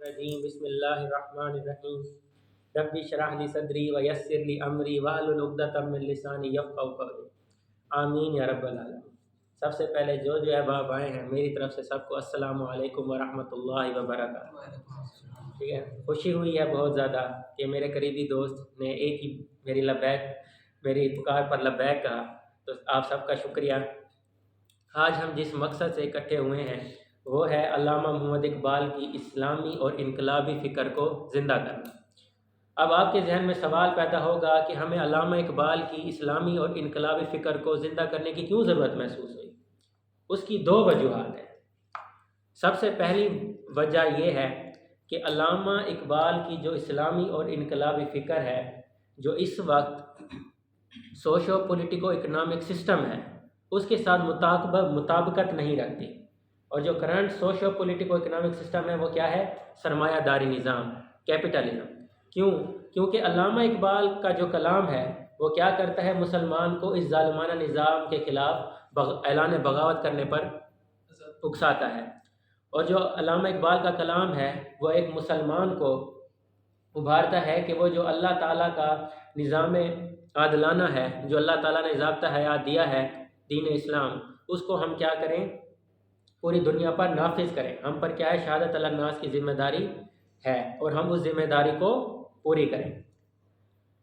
الرجیم بسم اللہ الرحمن الرحیم رب اشرح لی صدری ویسر لی امری واحلل عقدۃ من لسانی یفقہوا قولی آمین یا رب العالمین۔ سب سے پہلے جو احباب آئے ہیں میری طرف سے سب کو السلام علیکم ورحمۃ اللہ وبرکاتہ۔ ٹھیک ہے، خوشی ہوئی ہے بہت زیادہ کہ میرے قریبی دوست نے ایک ہی میری پکار پر لبیک کہا، تو آپ سب کا شکریہ۔ آج ہم جس مقصد سے اکٹھے ہوئے ہیں وہ ہے علامہ محمد اقبال کی اسلامی اور انقلابی فکر کو زندہ کرنا۔ اب آپ کے ذہن میں سوال پیدا ہوگا کہ ہمیں علامہ اقبال کی اسلامی اور انقلابی فکر کو زندہ کرنے کی کیوں ضرورت محسوس ہوئی؟ اس کی دو وجوہات ہیں۔ سب سے پہلی وجہ یہ ہے کہ علامہ اقبال کی جو اسلامی اور انقلابی فکر ہے، جو اس وقت سوشو پولیٹیکو اکنامک سسٹم ہے، اس کے ساتھ مطابقت نہیں رکھتی، اور جو current socio politico economic system ہے وہ کیا ہے؟ سرمایہ داری نظام، کیپٹلزم۔ کیونکہ علامہ اقبال کا جو کلام ہے وہ کیا کرتا ہے؟ مسلمان کو اس ظالمانہ نظام کے خلاف اعلان بغاوت کرنے پر اکساتا ہے، اور جو علامہ اقبال کا کلام ہے وہ ایک مسلمان کو ابھارتا ہے کہ وہ جو اللہ تعالیٰ کا نظام عادلانہ ہے، جو اللہ تعالیٰ نے ضابطہ حیات دیا ہے دین اسلام، اس کو ہم کیا کریں؟ پوری دنیا پر نافذ کریں۔ ہم پر کیا ہے؟ شہادت علی الناس کی ذمہ داری ہے، اور ہم اس ذمہ داری کو پوری کریں۔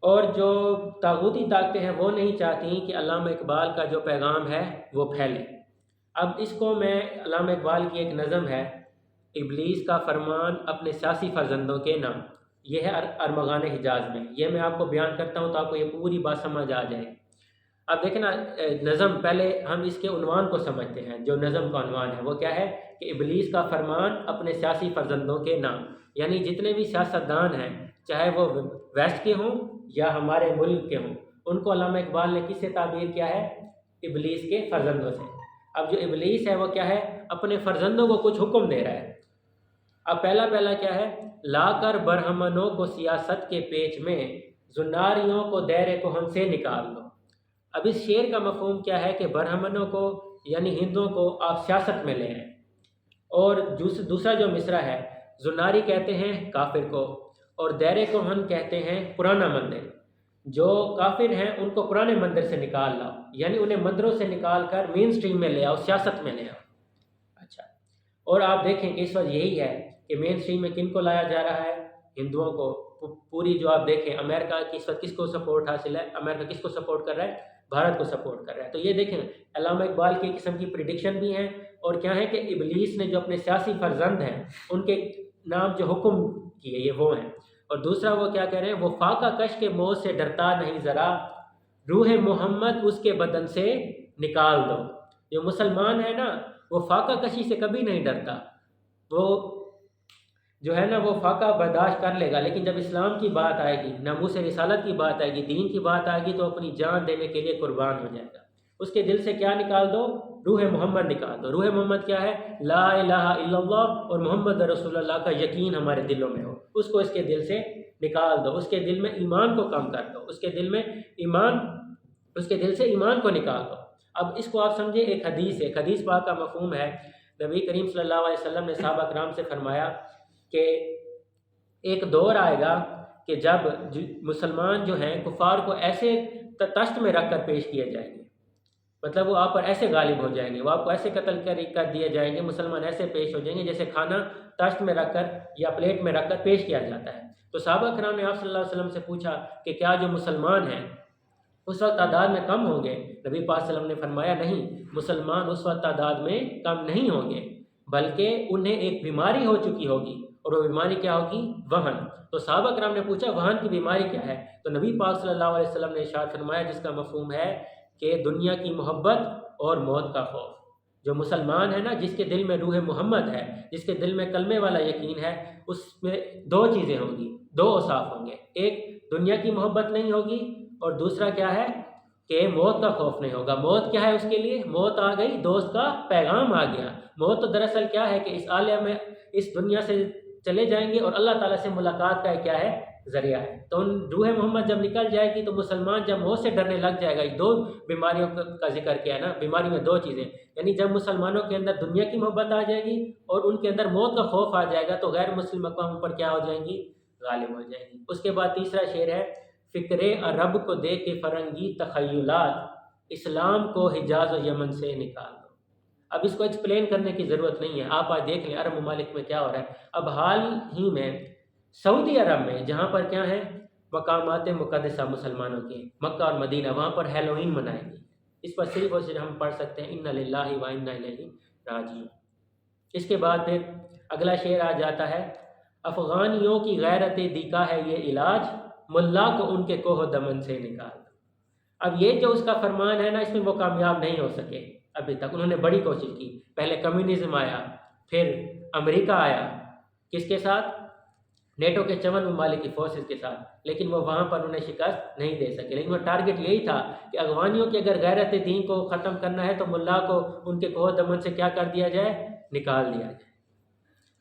اور جو طاغوتی طاقتیں ہیں وہ نہیں چاہتی کہ علامہ اقبال کا جو پیغام ہے وہ پھیلے۔ اب اس کو میں علامہ اقبال کی ایک نظم ہے، ابلیس کا فرمان اپنے سیاسی فرزندوں کے نام، یہ ہے ارمغان حجاز میں، یہ میں آپ کو بیان کرتا ہوں تو آپ کو یہ پوری بات سمجھ آ جائے۔ اب دیکھیں نا، نظم پہلے ہم اس کے عنوان کو سمجھتے ہیں۔ جو نظم کا عنوان ہے وہ کیا ہے؟ کہ ابلیس کا فرمان اپنے سیاسی فرزندوں کے نام، یعنی جتنے بھی سیاستدان ہیں، چاہے وہ ویسٹ کے ہوں یا ہمارے ملک کے ہوں، ان کو علامہ اقبال نے کس سے تعبیر کیا ہے؟ ابلیس کے فرزندوں سے۔ اب جو ابلیس ہے وہ کیا ہے؟ اپنے فرزندوں کو کچھ حکم دے رہا ہے۔ اب پہلا کیا ہے؟ لا کر برہمنوں کو سیاست کے پیچ میں، زناریوں کو دیر کہن سے نکال دو۔ اب اس شعر کا مفہوم کیا ہے؟ کہ برہمنوں کو یعنی ہندوؤں کو آپ سیاست میں لے آئیں، اور دوسرا جو مصرع ہے، زناری کہتے ہیں کافر کو، اور دیر کہن کہتے ہیں پرانا مندر۔ جو کافر ہیں ان کو پرانے مندر سے نکال لاؤ، یعنی انہیں مندروں سے نکال کر مین سٹریم میں لے آؤ، سیاست میں لے آؤ۔ اچھا، اور آپ دیکھیں کہ اس وقت یہی ہے کہ مین سٹریم میں کن کو لایا جا رہا ہے؟ ہندوؤں کو۔ پوری جو آپ دیکھیں امریکہ کی اس وقت کس کو سپورٹ حاصل ہے؟ امریکہ کس کو سپورٹ کر رہا ہے؟ بھارت کو سپورٹ کر رہا ہے۔ تو یہ دیکھیں علامہ اقبال کی قسم کی پریڈکشن بھی ہیں، اور کیا ہے کہ ابلیس نے جو اپنے سیاسی فرزند ہیں ان کے نام جو حکم کیے یہ وہ ہیں۔ اور دوسرا وہ کیا کہہ رہے ہیں؟ وہ فاقہ کش کے موت سے ڈرتا نہیں ذرا، روح محمد اس کے بدن سے نکال دو۔ جو مسلمان ہے نا وہ فاقہ کشی سے کبھی نہیں ڈرتا، وہ جو ہے نا وہ فاقہ برداشت کر لے گا، لیکن جب اسلام کی بات آئے گی، ناموس رسالت کی بات آئے گی، دین کی بات آئے گی، تو اپنی جان دینے کے لیے قربان ہو جائے گا۔ اس کے دل سے کیا نکال دو؟ روح محمد نکال دو۔ روح محمد کیا ہے؟ لا الہ الا اللہ اور محمد رسول اللہ کا یقین ہمارے دلوں میں ہو، اس کو اس کے دل سے نکال دو۔ اس کے دل میں ایمان کو کم کر دو، اس کے دل سے ایمان کو نکال دو۔ اب اس کو آپ سمجھے، ایک حدیث پاک کا مفہوم ہے۔ نبی کریم صلی اللہ علیہ وسلم نے صحابہ کرام سے فرمایا کہ ایک دور آئے گا کہ جب مسلمان جو ہیں کفار کو ایسے تشت میں رکھ کر پیش کیے جائیں گے، مطلب وہ آپ پر ایسے غالب ہو جائیں گے، وہ آپ کو ایسے قتل کر دیے جائیں گے، مسلمان ایسے پیش ہو جائیں گے جیسے کھانا تشت میں رکھ کر یا پلیٹ میں رکھ کر پیش کیا جاتا ہے۔ تو صحابہ کرام نے آپ صلی اللہ علیہ وسلم سے پوچھا کہ کیا جو مسلمان ہیں اس وقت تعداد میں کم ہوں گے؟ نبی پاک صلی اللہ علیہ وسلم نے فرمایا نہیں، مسلمان اس وقت تعداد میں کم نہیں ہوں گے، بلکہ انہیں ایک بیماری ہو چکی ہوگی، اور وہ بیماری کیا ہوگی؟ وہن۔ تو صحابہ کرام نے پوچھا وہن کی بیماری کیا ہے؟ تو نبی پاک صلی اللہ علیہ وسلم نے ارشاد فرمایا جس کا مفہوم ہے کہ دنیا کی محبت اور موت کا خوف۔ جو مسلمان ہے نا، جس کے دل میں روح محمد ہے، جس کے دل میں کلمے والا یقین ہے، اس میں دو چیزیں ہوں گی، دو اوصاف ہوں گے۔ ایک دنیا کی محبت نہیں ہوگی، اور دوسرا کیا ہے کہ موت کا خوف نہیں ہوگا۔ موت کیا ہے اس کے لیے؟ موت آ گئی، دوست کا پیغام آ گیا۔ موت تو دراصل کیا ہے کہ اس عالم میں، اس دنیا سے چلے جائیں گے، اور اللہ تعالیٰ سے ملاقات کا کیا ہے؟ ذریعہ ہے۔ تو روح محمد جب نکل جائے گی تو مسلمان جب موت سے ڈرنے لگ جائے گا، یہ دو بیماریوں کا ذکر کیا ہے نا، بیماری میں دو چیزیں، یعنی جب مسلمانوں کے اندر دنیا کی محبت آ جائے گی اور ان کے اندر موت کا خوف آ جائے گا تو غیر مسلم اقوام پر کیا ہو جائیں گی، غالب ہو جائیں گی۔ اس کے بعد تیسرا شعر ہے، فکر عرب کو دے کے فرنگی تخیلات، اسلام کو حجاز و یمن سے نکال دو۔ اب اس کو ایکسپلین کرنے کی ضرورت نہیں ہے، آپ آج دیکھ لیں عرب ممالک میں کیا ہو رہا ہے۔ اب حال ہی میں سعودی عرب میں جہاں پر کیا ہیں مقامات مقدسہ مسلمانوں کے، مکہ اور مدینہ، وہاں پر ہیلوئین منائیں گی۔ اس پر صرف اور صرف ہم پڑھ سکتے ہیں انا للہ و انا الیہ راجعون۔ اس کے بعد پھر اگلا شعر آ جاتا ہے، افغانیوں کی غیرت دیکھا ہے یہ علاج، ملا کو ان کے کوہ دمن سے نکال دو۔ اب یہ جو اس کا فرمان ہے نا، اس میں وہ کامیاب نہیں ہو سکے ابھی تک۔ انہوں نے بڑی کوشش کی، پہلے کمیونزم آیا، پھر امریکہ آیا، کس کے ساتھ؟ نیٹو کے 54 ممالک کی فورسز کے ساتھ، لیکن وہ وہاں پر انہیں شکست نہیں دے سکے۔ لیکن وہ ٹارگٹ یہی تھا کہ افغانیوں کی اگر غیرت دین کو ختم کرنا ہے تو ملا کو ان کے کوہ دمن سے کیا کر دیا جائے، نکال دیا جائے۔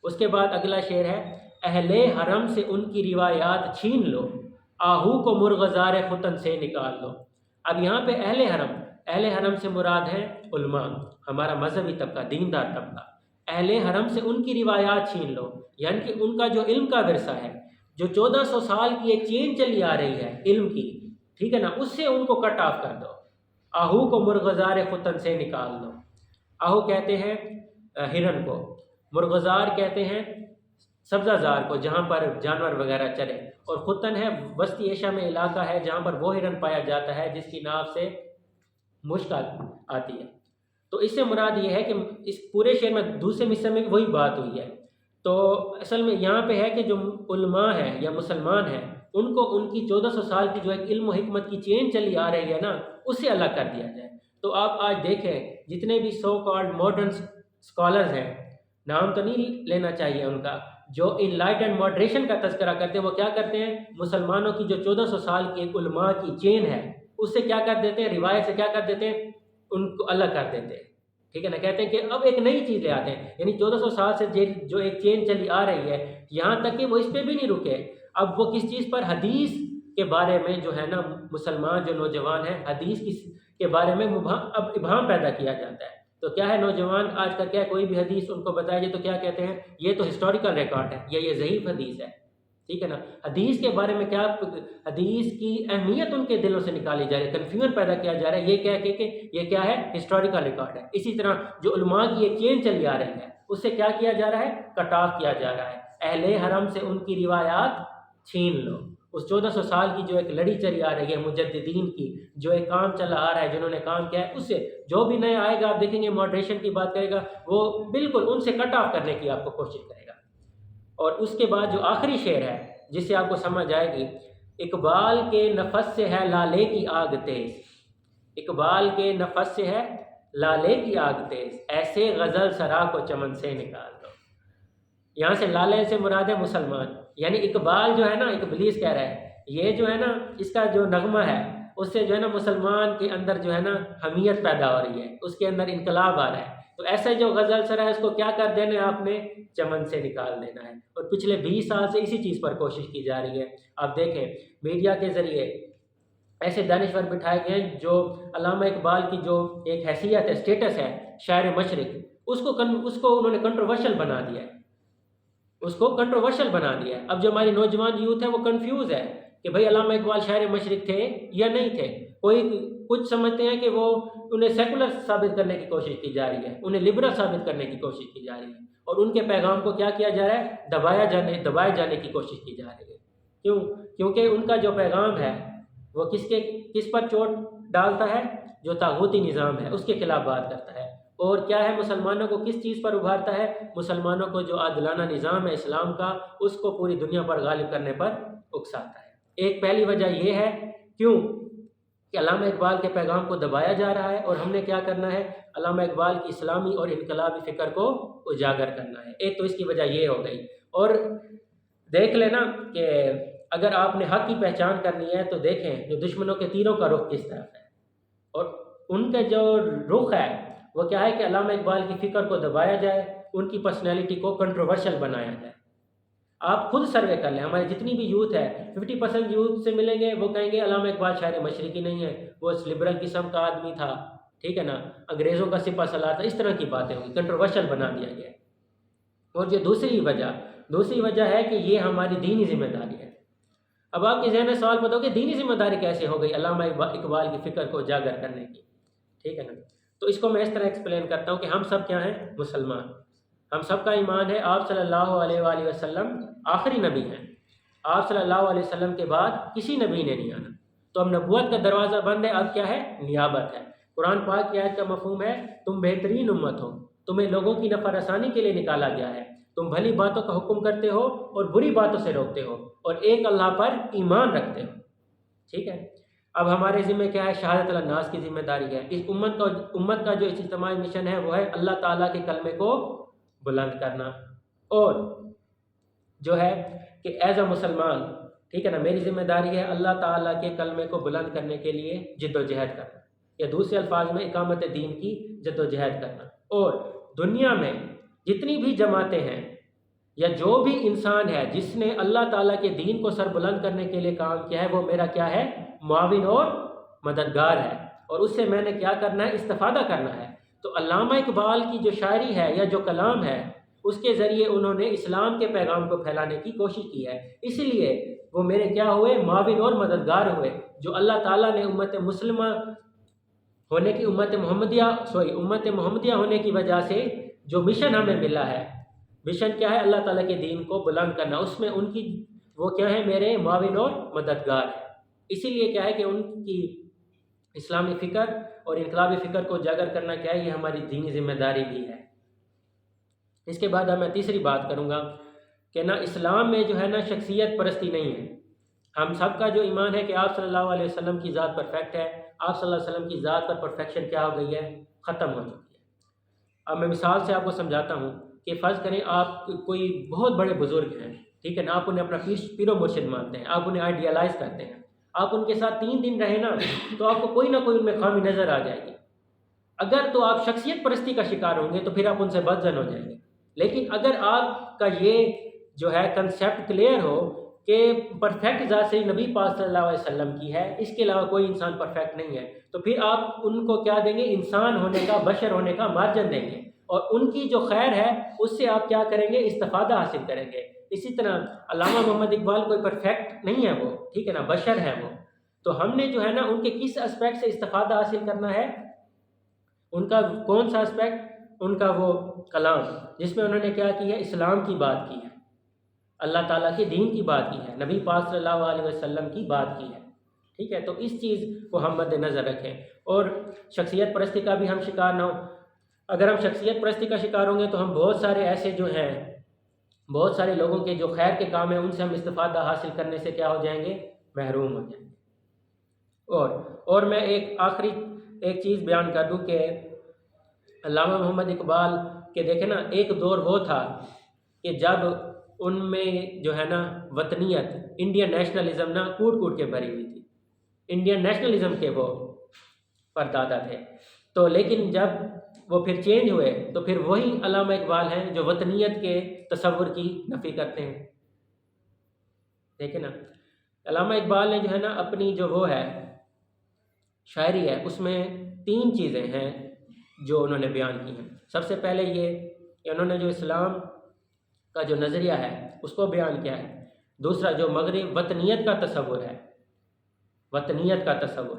اس کے بعد اگلا شعر ہے، اہل حرم سے ان کی روایات چھین لو، آہو کو مرغزار ختن سے نکال دو۔ اب یہاں پہ اہل حرم سے مراد ہے علماء، ہمارا مذہبی طبقہ، دیندار طبقہ۔ اہل حرم سے ان کی روایات چھین لو، یعنی کہ ان کا جو علم کا ورثہ ہے، جو 1400 سال کی ایک چین چلی آ رہی ہے علم کی، ٹھیک ہے نا، اس سے ان کو کٹ آف کر دو۔ آہو کو مرغزار ختن سے نکال دو۔ آہو کہتے ہیں ہرن کو، مرغزار کہتے ہیں سبزہ زار کو جہاں پر جانور وغیرہ چرے، اور ختن ہے وسطی ایشیا میں علاقہ ہے جہاں پر وہ ہرن پایا جاتا ہے جس کی ناف سے مشک آتی ہے۔ تو اس سے مراد یہ ہے کہ اس پورے شعر میں دوسرے مصرع میں وہی بات ہوئی ہے۔ تو اصل میں یہاں پہ ہے کہ جو علماء ہیں یا مسلمان ہیں، ان کو ان کی 1400 سال کی جو ایک علم و حکمت کی چین چلی آ رہی ہے نا، اس سے الگ کر دیا جائے۔ تو آپ آج دیکھیں جتنے بھی سو کالڈ ماڈرن اسکالرز ہیں، نام تو نہیں لینا چاہیے ان کا، جو ان لائٹ اینڈ ماڈریشن کا تذکرہ کرتے ہیں، وہ کیا کرتے ہیں، مسلمانوں کی جو 1400 سال کی ایک علماء کی چین ہے اس سے کیا کر دیتے ہیں، روایت سے کیا کر دیتے ہیں، ان کو الگ کر دیتے ہیں، ٹھیک ہے نا۔ کہتے ہیں کہ اب ایک نئی چیز لے آتے ہیں، یعنی 1400 سال سے جو ایک چین چلی آ رہی ہے، یہاں تک کہ وہ اس پہ بھی نہیں رکے، اب وہ کس چیز پر، حدیث کے بارے میں جو ہے نا، مسلمان جو نوجوان ہیں حدیث کے بارے میں اب ابہام پیدا کیا جاتا ہے۔ تو کیا ہے، نوجوان آج کا کیا، کوئی بھی حدیث ان کو بتایا جائے تو کیا کہتے ہیں، یہ تو ہسٹوریکل ریکارڈ ہے یا یہ ضعیف حدیث ہے، ٹھیک ہے نا۔ حدیث کے بارے میں کیا، حدیث کی اہمیت ان کے دلوں سے نکالی جا رہی ہے، کنفیوژن پیدا کیا جا رہا ہے، یہ کہہ کے کہ یہ کیا ہے، ہسٹوریکل ریکارڈ ہے۔ اسی طرح جو علماء کی ایک چین چلی آ رہی ہے اس سے کیا کیا جا رہا ہے، کٹ آف کیا جا رہا ہے۔ اہل حرم سے ان کی روایات چھین لو، اس 1400 سال کی جو ایک لڑی چلی آ رہی ہے مجددین کی، جو ایک کام چلا آ رہا ہے، جنہوں نے کام کیا ہے، اس سے جو بھی نیا آئے گا آپ دیکھیں گے ماڈریشن کی بات کرے گا، وہ بالکل ان سے کٹ آف کرنے کی آپ کو کوشش کرے گا۔ اور اس کے بعد جو آخری شعر ہے جس سے آپ کو سمجھ آئے گی، اقبال کے نفس سے ہے لالے کی آگ تیز، اقبال کے نفس سے ہے لالے کی آگ تیز، ایسے غزل سرا کو چمن سے نکال دو۔ یہاں سے لالے سے مراد ہے مسلمان، یعنی اقبال جو ہے نا، ابلیس کہہ رہا ہے، یہ جو ہے نا اس کا جو نغمہ ہے اس سے جو ہے نا مسلمان کے اندر جو ہے نا حمیت پیدا ہو رہی ہے، اس کے اندر انقلاب آ رہا ہے، تو ایسا جو غزل سرا ہے اس کو کیا کر دینا ہے، آپ نے چمن سے نکال دینا ہے۔ اور پچھلے 20 سال سے اسی چیز پر کوشش کی جا رہی ہے۔ آپ دیکھیں میڈیا کے ذریعے ایسے دانشور بٹھائے گئے ہیں جو علامہ اقبال کی جو ایک حیثیت ہے، اسٹیٹس ہے شاعر مشرق، اس کو انہوں نے کنٹروورشل بنا دیا ہے، اس کو کنٹروورشل بنا دیا ہے۔ اب جو ہماری نوجوان یوتھ ہے وہ کنفیوز ہے کہ بھئی علامہ اقبال شاعر مشرق تھے یا نہیں تھے۔ کوئی کچھ سمجھتے ہیں کہ وہ انہیں سیکولر ثابت کرنے کی کوشش کی جا رہی ہے، انہیں لبرل ثابت کرنے کی کوشش کی جا رہی ہے، اور ان کے پیغام کو کیا کیا جا رہا ہے، دبائے جانے کی کوشش کی جا رہی ہے۔ کیوں؟ کیونکہ ان کا جو پیغام ہے وہ کس پر چوٹ ڈالتا ہے، جو طاغوتی نظام ہے اس کے خلاف بات کرتا ہے، اور کیا ہے، مسلمانوں کو کس چیز پر ابھارتا ہے، مسلمانوں کو جو عادلانہ نظام ہے اسلام کا اس کو پوری دنیا پر غالب کرنے پر اکساتا ہے۔ ایک پہلی وجہ یہ ہے کیوں کہ علامہ اقبال کے پیغام کو دبایا جا رہا ہے، اور ہم نے کیا کرنا ہے، علامہ اقبال کی اسلامی اور انقلابی فکر کو اجاگر کرنا ہے۔ ایک تو اس کی وجہ یہ ہو گئی، اور دیکھ لینا کہ اگر آپ نے حق کی پہچان کرنی ہے تو دیکھیں جو دشمنوں کے تیروں کا رخ کس طرف ہے، اور ان کا جو رخ ہے وہ کیا ہے کہ علامہ اقبال کی فکر کو دبایا جائے، ان کی پرسنالٹی کو کنٹروورشل بنایا جائے۔ آپ خود سروے کر لیں، ہماری جتنی بھی یوتھ ہے 50% یوتھ سے ملیں گے وہ کہیں گے علامہ اقبال شاعر مشرقی نہیں ہے، وہ لبرل قسم کا آدمی تھا، ٹھیک ہے نا، انگریزوں کا سپہ سالار تھا، اس طرح کی باتیں ہوں گی، کنٹروورشل بنا دیا گیا ہے۔ اور یہ دوسری وجہ ہے کہ یہ ہماری دینی ذمہ داری ہے۔ اب آپ کے ذہن میں سوال پیدا ہو کہ دینی ذمہ داری کیسے ہو گئی علامہ اقبال کی فکر کو اجاگر کرنے کی، ٹھیک ہے نا؟ تو اس کو میں اس طرح ایکسپلین کرتا ہوں کہ ہم سب کیا ہیں؟ مسلمان۔ ہم سب کا ایمان ہے آپ صلی اللہ علیہ وآلہ وسلم آخری نبی ہیں، آپ صلی اللہ علیہ وسلم کے بعد کسی نبی نے نہیں آنا، تو اب نبوت کا دروازہ بند ہے، اب کیا ہے؟ نیابت ہے۔ قرآن پاک کی آیت کا مفہوم ہے تم بہترین امت ہو، تمہیں لوگوں کی نفع رسانی کے لیے نکالا گیا ہے، تم بھلی باتوں کا حکم کرتے ہو اور بری باتوں سے روکتے ہو اور ایک اللہ پر ایمان رکھتے ہو، ٹھیک ہے؟ اب ہمارے ذمہ کیا ہے؟ شہادت الناس کی ذمہ داری ہے۔ اس امت کا جو اجتماعی مشن ہے وہ ہے اللہ تعالیٰ کے کلمے کو بلند کرنا، اور جو ہے کہ ایز اے مسلمان، ٹھیک ہے نا، میری ذمہ داری ہے اللہ تعالیٰ کے کلمے کو بلند کرنے کے لیے جد و جہد کرنا، یا دوسرے الفاظ میں اقامت دین کی جد و جہد کرنا۔ اور دنیا میں جتنی بھی جماعتیں ہیں یا جو بھی انسان ہے جس نے اللہ تعالیٰ کے دین کو سر بلند کرنے کے لیے کام کیا ہے، وہ میرا کیا ہے؟ معاون اور مددگار ہے، اور اس سے میں نے کیا کرنا ہے؟ استفادہ کرنا ہے۔ تو علامہ اقبال کی جو شاعری ہے یا جو کلام ہے، اس کے ذریعے انہوں نے اسلام کے پیغام کو پھیلانے کی کوشش کی ہے، اس لیے وہ میرے کیا ہوئے؟ معاون اور مددگار ہوئے، جو اللہ تعالیٰ نے امت مسلمہ ہونے کی امت محمدیہ ہونے کی وجہ سے جو مشن ہمیں ملا ہے، مشن کیا ہے؟ اللہ تعالیٰ کے دین کو بلند کرنا، اس میں ان کی وہ کیا ہے؟ میرے معاون اور مددگار ہے۔ اسی لیے کیا ہے کہ ان کی اسلامی فکر اور انقلابی فکر کو اجاگر کرنا کیا ہے؟ یہ ہماری دینی ذمہ داری بھی ہے۔ اس کے بعد اب میں تیسری بات کروں گا کہ نا اسلام میں جو ہے نا شخصیت پرستی نہیں ہے۔ ہم سب کا جو ایمان ہے کہ آپ صلی اللہ علیہ وسلم کی ذات پرفیکٹ ہے، آپ صلی اللہ علیہ وسلم کی ذات پر پرفیکشن کیا ہو گئی ہے؟ ختم ہو چکی ہے۔ اب میں مثال سے آپ کو سمجھاتا ہوں کہ فرض کریں آپ کوئی بہت بڑے بزرگ ہیں، ٹھیک ہے نا، آپ انہیں اپنا پیر و مرشد مانتے ہیں، آپ انہیں آئیڈیالائز کرتے ہیں، آپ ان کے ساتھ 3 دن رہے نا تو آپ کو کوئی نہ کوئی ان میں خامی نظر آ جائے گی۔ اگر تو آپ شخصیت پرستی کا شکار ہوں گے تو پھر آپ ان سے بدظن ہو جائیں گے، لیکن اگر آپ کا یہ جو ہے کنسیپٹ کلیئر ہو کہ پرفیکٹ ذات سے نبی پاک صلی اللہ علیہ وسلم کی ہے، اس کے علاوہ کوئی انسان پرفیکٹ نہیں ہے، تو پھر آپ ان کو کیا دیں گے؟ انسان ہونے کا، بشر ہونے کا مارجن دیں گے، اور ان کی جو خیر ہے اس سے آپ کیا کریں گے؟ استفادہ حاصل کریں گے۔ اسی طرح علامہ محمد اقبال کوئی پرفیکٹ نہیں ہے وہ، ٹھیک ہے نا، بشر ہے وہ، تو ہم نے جو ہے نا ان کے کس اسپیکٹ سے استفادہ حاصل کرنا ہے؟ ان کا کون سا اسپیکٹ؟ ان کا وہ کلام جس میں انہوں نے کیا کی ہے؟ اسلام کی بات کی ہے، اللہ تعالیٰ کے دین کی بات کی ہے، نبی پاک صلی اللہ علیہ وسلم کی بات کی ہے، ٹھیک ہے؟ تو اس چیز کو ہم مد نظر رکھیں، اور شخصیت پرستی کا بھی ہم شکار نہ ہوں۔ اگر ہم شخصیت پرستی کا شکار ہوں گے تو ہم بہت سارے ایسے جو ہیں، بہت سارے لوگوں کے جو خیر کے کام ہیں ان سے ہم استفادہ حاصل کرنے سے کیا ہو جائیں گے؟ محروم ہو جائیں گے۔ اور میں آخری ایک چیز بیان کر دوں کہ علامہ محمد اقبال کے دیکھیں نا ایک دور وہ تھا کہ جب ان میں جو ہے نا وطنیت، انڈین نیشنلزم نا کوٹ کوٹ کے بھری ہوئی تھی، انڈین نیشنلزم کے وہ پردادا تھے، تو لیکن جب وہ پھر چینج ہوئے تو پھر وہی علامہ اقبال ہیں جو وطنیت کے تصور کی نفی کرتے ہیں۔ دیکھیں نا علامہ اقبال نے جو ہے نا اپنی جو وہ ہے شاعری ہے اس میں 3 چیزیں ہیں جو انہوں نے بیان کی ہیں۔ سب سے پہلے یہ کہ انہوں نے جو اسلام کا جو نظریہ ہے اس کو بیان کیا ہے۔ دوسرا جو مغرب وطنیت کا تصور ہے، وطنیت کا تصور،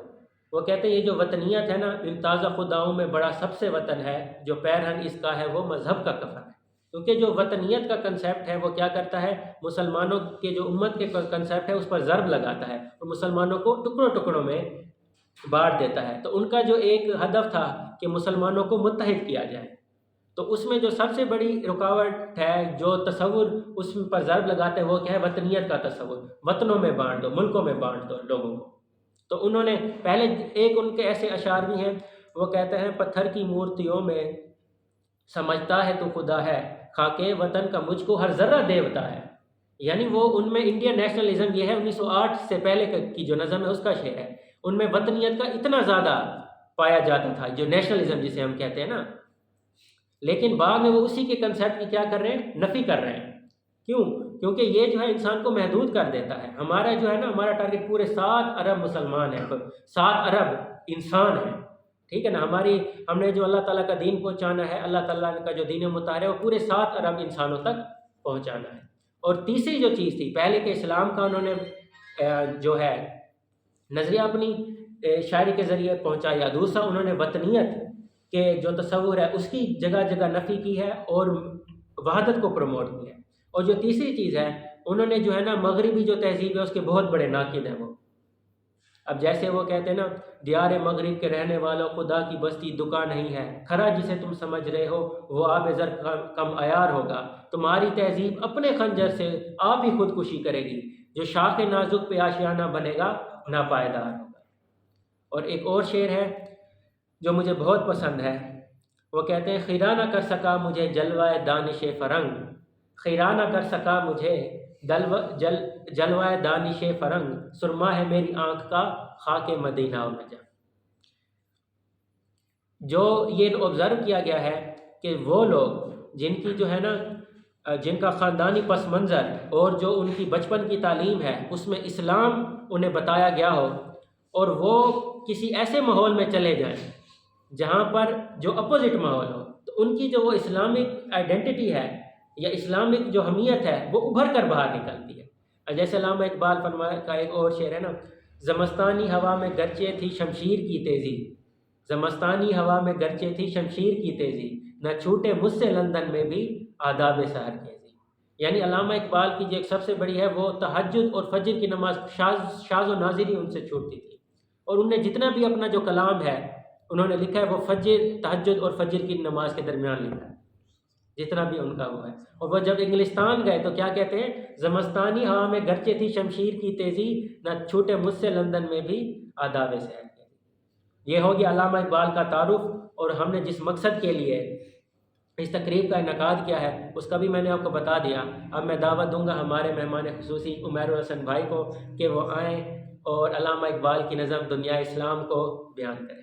وہ کہتے ہیں یہ جو وطنیت ہے نا، ان تازہ خداؤں میں بڑا سب سے وطن ہے، جو پیرہن اس کا ہے وہ مذہب کا کفن ہے۔ کیونکہ جو وطنیت کا کنسیپٹ ہے وہ کیا کرتا ہے؟ مسلمانوں کے جو امت کے کنسیپٹ ہے اس پر ضرب لگاتا ہے اور مسلمانوں کو ٹکڑوں ٹکڑوں میں بانٹ دیتا ہے۔ تو ان کا جو ایک ہدف تھا کہ مسلمانوں کو متحد کیا جائے، تو اس میں جو سب سے بڑی رکاوٹ ہے، جو تصور اس پر ضرب لگاتے ہیں، وہ کیا ہے؟ وطنیت کا تصور، وطنوں میں بانٹ دو، ملکوں میں بانٹ دو لوگوں کو۔ تو انہوں نے پہلے ایک ان کے ایسے اشعار بھی ہیں، وہ کہتے ہیں پتھر کی مورتیوں میں سمجھتا ہے تو خدا ہے، خاکے وطن کا مجھ کو ہر ذرہ دیوتا ہے۔ یعنی وہ ان میں انڈین نیشنلزم یہ ہے 1908 سے پہلے کی جو نظم ہے اس کا شعر ہے، ان میں وطنیت کا اتنا زیادہ پایا جاتا تھا، جو نیشنلزم جسے ہم کہتے ہیں نا، لیکن بعد میں وہ اسی کے کنسیپٹ کی کیا کر رہے ہیں؟ نفی کر رہے ہیں۔ کیوں؟ کیونکہ یہ جو ہے انسان کو محدود کر دیتا ہے. ہمارا جو ہے نا ہمارا ٹارگیٹ پورے 7 ارب مسلمان ہیں، 7 ارب انسان ہیں، ٹھیک ہے نا. ہم نے جو اللہ تعالیٰ کا دین پہنچانا ہے، اللہ تعالیٰ کا جو دین مطہر ہے وہ پورے 7 ارب انسانوں تک پہنچانا ہے. اور تیسری جو چیز تھی، پہلے کہ اسلام کا انہوں نے جو ہے نظریہ اپنی شاعری کے ذریعے پہنچایا، دوسرا انہوں نے وطنیت کے جو تصور ہے اس کی جگہ جگہ نفی کی ہے اور وحدت کو پروموٹ کیا ہے. اور جو تیسری چیز ہے، انہوں نے جو ہے نا مغربی جو تہذیب ہے اس کے بہت بڑے ناقد ہیں وہ. اب جیسے وہ کہتے ہیں نا، دیار مغرب کے رہنے والوں خدا کی بستی دکان نہیں ہے، کھرا جسے تم سمجھ رہے ہو وہ آب زر کم عیار ہوگا، تمہاری تہذیب اپنے خنجر سے آپ ہی خودکشی کرے گی، جو شاخ نازک پہ آشیانہ بنے گا ناپائیدار ہوگا. اور ایک اور شعر ہے جو مجھے بہت پسند ہے، وہ کہتے ہیں خیرہ نہ کر سکا مجھے جلوہ دانش فرنگ، خیرہ نہ کر سکا مجھے جلوہ دانش فرنگ، سرما ہے میری آنکھ کا خاک مدینہ و نجف. جو یہ آبزرو کیا گیا ہے کہ وہ لوگ جن کی جو ہے نا جن کا خاندانی پس منظر اور جو ان کی بچپن کی تعلیم ہے اس میں اسلام انہیں بتایا گیا ہو، اور وہ کسی ایسے ماحول میں چلے جائیں جہاں پر جو اپوزٹ ماحول ہو، تو ان کی جو وہ اسلامک آئیڈینٹی ہے یا اسلامک جو حمیت ہے وہ ابھر کر باہر نکلتی ہے. جیسے علامہ اقبال فرمایا کا ایک اور شعر ہے نا، زمستانی ہوا میں گرچہ تھی شمشیر کی تیزی، زمستانی ہوا میں گرچہ تھی شمشیر کی تیزی، نہ چھوٹے مجھ سے لندن میں بھی آداب سحر کیزی. یعنی علامہ اقبال کی جو ایک سب سے بڑی ہے وہ تہجد اور فجر کی نماز شاذ و نادر ہی ان سے چھوٹتی تھی. اور انہوں نے جتنا بھی اپنا جو کلام ہے انہوں نے لکھا ہے وہ تہجد اور فجر کی نماز کے درمیان لکھا ہے، جتنا بھی ان کا وہ ہے. اور وہ جب انگلستان گئے تو کیا کہتے ہیں، زمستانی ہوا میں گرچہ تھی شمشیر کی تیزی، نہ چھوٹے مجھ سے لندن میں بھی آداب سحر کیزی. یہ ہو گیا علامہ اقبال کا تعارف. اور ہم نے جس مقصد کے لیے اس تقریب کا انعقاد کیا ہے اس کا بھی میں نے آپ کو بتا دیا. اب میں دعوت دوں گا ہمارے مہمان خصوصی عمیر الحسن بھائی کو کہ وہ آئیں اور علامہ اقبال کی نظم دنیا اسلام کو بیان کریں.